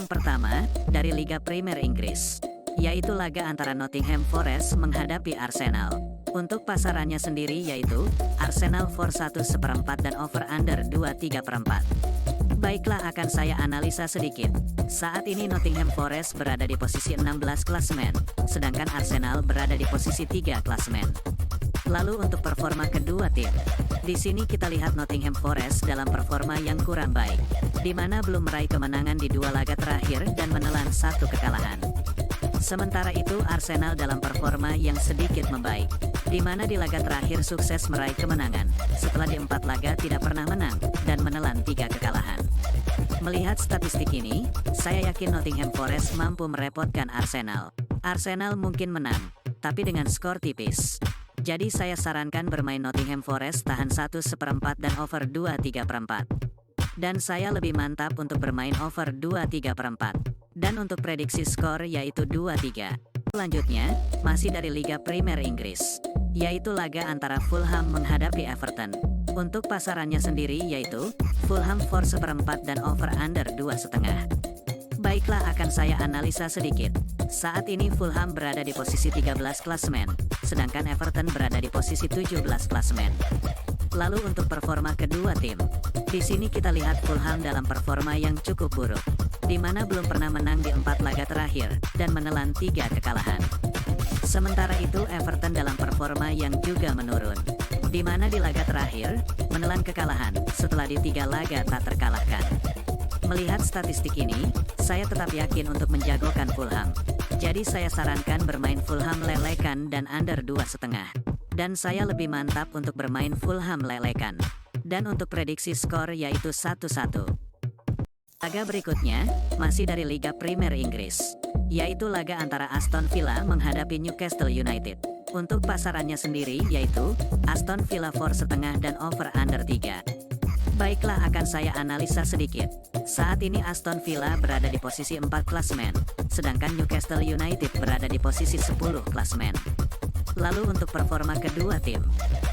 yang pertama, dari Liga Premier Inggris, yaitu laga antara Nottingham Forest menghadapi Arsenal. Untuk pasarannya sendiri yaitu, Arsenal for 1/4 dan over under 2/3/4. Baiklah, akan saya analisa sedikit. Saat ini Nottingham Forest berada di posisi 16 klasemen, sedangkan Arsenal berada di posisi 3 klasemen. Lalu untuk performa kedua tim, di sini kita lihat Nottingham Forest dalam performa yang kurang baik, di mana belum meraih kemenangan di 2 laga terakhir dan menelan 1 kekalahan. Sementara itu Arsenal dalam performa yang sedikit membaik, di mana di laga terakhir sukses meraih kemenangan, setelah di 4 laga tidak pernah menang, dan menelan 3 kekalahan. Melihat statistik ini, saya yakin Nottingham Forest mampu merepotkan Arsenal. Arsenal mungkin menang, tapi dengan skor tipis. Jadi saya sarankan bermain Nottingham Forest tahan 1/4 dan over 2/3/4. Dan saya lebih mantap untuk bermain over 2/3/4. Dan untuk prediksi skor yaitu 2-3. Selanjutnya, masih dari Liga Premier Inggris, yaitu laga antara Fulham menghadapi Everton. Untuk pasarannya sendiri yaitu, Fulham for 1/4 dan over under 2,5. Baiklah, akan saya analisa sedikit. Saat ini Fulham berada di posisi 13 klasemen, sedangkan Everton berada di posisi 17 klasemen. Lalu untuk performa kedua tim, di sini kita lihat Fulham dalam performa yang cukup buruk, di mana belum pernah menang di 4 laga terakhir, dan menelan 3 kekalahan. Sementara itu Everton dalam performa yang juga menurun, di mana di laga terakhir, menelan kekalahan, setelah di 3 laga tak terkalahkan. Melihat statistik ini, saya tetap yakin untuk menjagokan Fulham. Jadi saya sarankan bermain Fulham lelekan dan under 2,5. Dan saya lebih mantap untuk bermain Fulham lelekan. Dan untuk prediksi skor yaitu 1-1. Laga berikutnya, masih dari Liga Premier Inggris, yaitu laga antara Aston Villa menghadapi Newcastle United. Untuk pasarannya sendiri yaitu, Aston Villa for 1/2 dan over under 3. Baiklah, akan saya analisa sedikit. Saat ini Aston Villa berada di posisi 4 klasemen, sedangkan Newcastle United berada di posisi 10 klasemen. Lalu untuk performa kedua tim,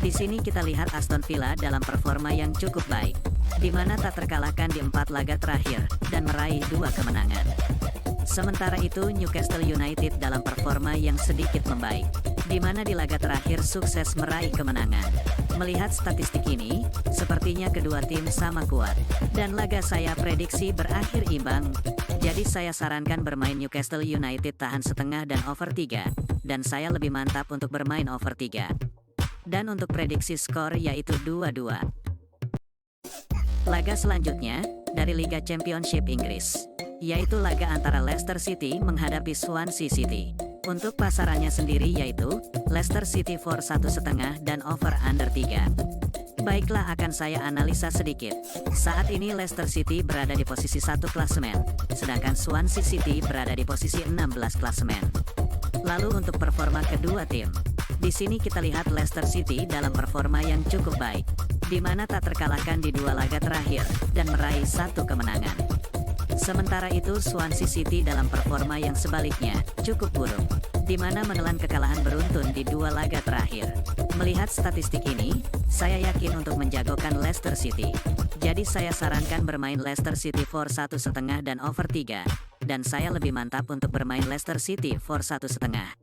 di sini kita lihat Aston Villa dalam performa yang cukup baik, di mana tak terkalahkan di 4 laga terakhir, dan meraih 2 kemenangan. Sementara itu Newcastle United dalam performa yang sedikit membaik, di mana di laga terakhir sukses meraih kemenangan. Melihat statistik ini, sepertinya kedua tim sama kuat, dan laga saya prediksi berakhir imbang. Jadi saya sarankan bermain Newcastle United tahan 1/2 dan over 3, dan saya lebih mantap untuk bermain over 3. Dan untuk prediksi skor yaitu 2-2. Laga selanjutnya, dari Liga Championship Inggris, yaitu laga antara Leicester City menghadapi Swansea City. Untuk pasarannya sendiri yaitu, Leicester City for 1,5 dan over under 3. Baiklah, akan saya analisa sedikit. Saat ini Leicester City berada di posisi 1 klasemen, sedangkan Swansea City berada di posisi 16 klasemen. Lalu untuk performa kedua tim, di sini kita lihat Leicester City dalam performa yang cukup baik, di mana tak terkalahkan di 2 laga terakhir, dan meraih 1 kemenangan. Sementara itu Swansea City dalam performa yang sebaliknya, cukup buruk, di mana menelan kekalahan beruntun di 2 laga terakhir. Melihat statistik ini, saya yakin untuk menjagokan Leicester City. Jadi saya sarankan bermain Leicester City for 1,5 dan over 3, dan saya lebih mantap untuk bermain Leicester City for 1,5.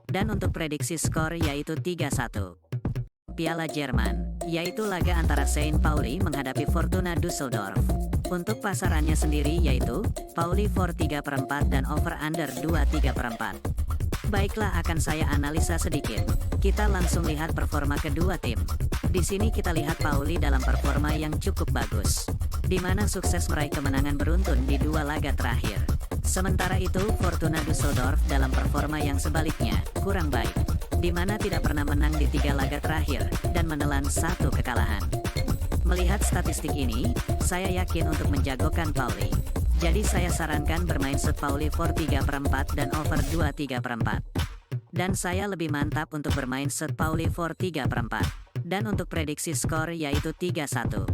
Dan untuk prediksi skor yaitu 3-1. Piala Jerman, yaitu laga antara St. Pauli menghadapi Fortuna Düsseldorf. Untuk pasarannya sendiri yaitu, Pauli for 3/4 dan over under 2/3/4. Baiklah, akan saya analisa sedikit. Kita langsung lihat performa kedua tim. Di sini kita lihat Pauli dalam performa yang cukup bagus, di mana sukses meraih kemenangan beruntun di 2 laga terakhir. Sementara itu Fortuna Düsseldorf dalam performa yang sebaliknya, kurang baik, di mana tidak pernah menang di 3 laga terakhir, dan menelan 1 kekalahan. Melihat statistik ini, saya yakin untuk menjagokan Pauli. Jadi saya sarankan bermain set Pauli for 3/4 dan over 2/3/4. Dan saya lebih mantap untuk bermain set Pauli for 3/4. Dan untuk prediksi skor yaitu 3-1.